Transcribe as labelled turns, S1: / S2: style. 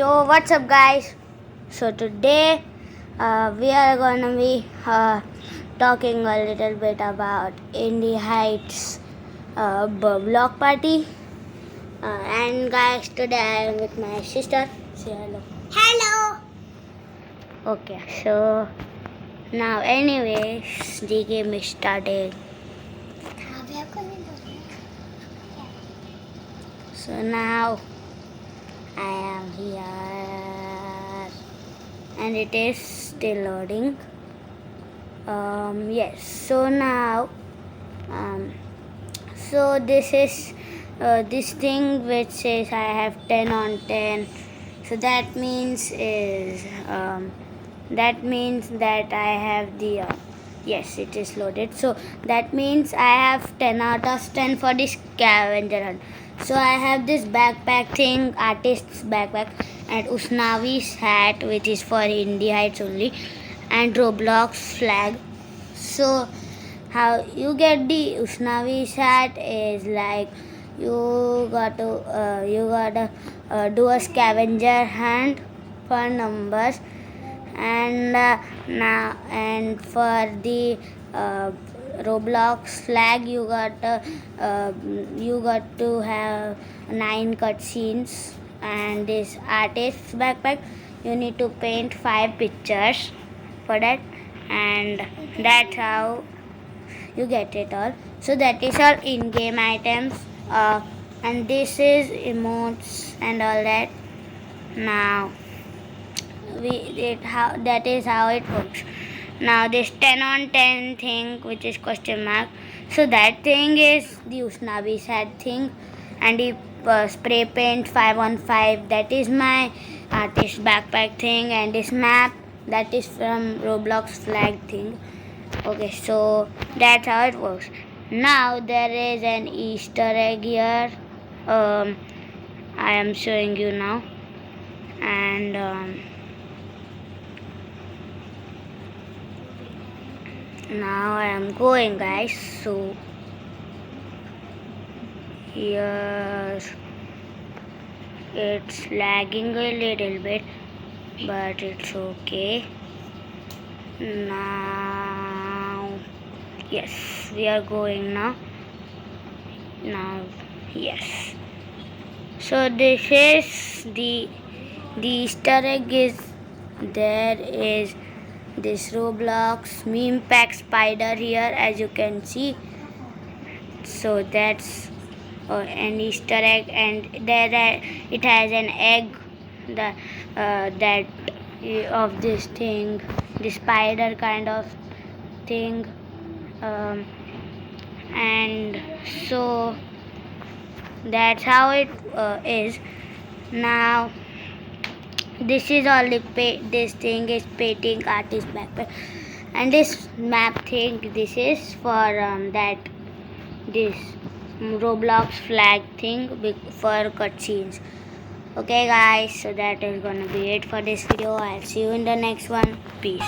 S1: Yo, what's up, guys? So today we are gonna be talking a little bit about Indie Heights block party. And guys, today I am with my sister. Say hello. Hello. Okay, so now, anyways, the game is starting. So now I am here and it is still loading. Yes, so now so this is this thing which says I have 10 on 10. So that means that I have the yes, it is loaded. So that means I have 10 out of 10 for this scavenger hunt. So I have this backpack thing, artist's backpack, and Usnavi's hat, which is for Indie Heights only, and Roblox flag. So how you get the Usnavi's hat is like you gotta do a scavenger hunt for numbers, and now and for the Roblox flag you got to have 9 cutscenes, and this artist's backpack you need to paint 5 pictures for that, and that's how you get it all. So that is all in-game items, and this is emotes and all that. Now that is how it works. Now this 10 on 10 thing, which is question mark, so that thing is the Usnavi's hat thing, and the spray paint 5 on 5, that is my artist backpack thing, and this map, that is from Roblox flag thing. Okay, so that's how it works. Now there is an Easter egg here. I am showing you now, and now I am going, guys. So here it's lagging a little bit, but it's okay. Now yes, we are going now. Yes. So this is the Easter egg is there is this Roblox meme pack spider here, as you can see. So that's an Easter egg, and there it has an egg that of this thing, the spider kind of thing, and so that's how it is. Now this is all this thing is painting artist backpack, and this map thing, this is for this Roblox flag thing for cutscenes. Okay guys, so that is gonna be it for this video. I'll see you in the next one. Peace.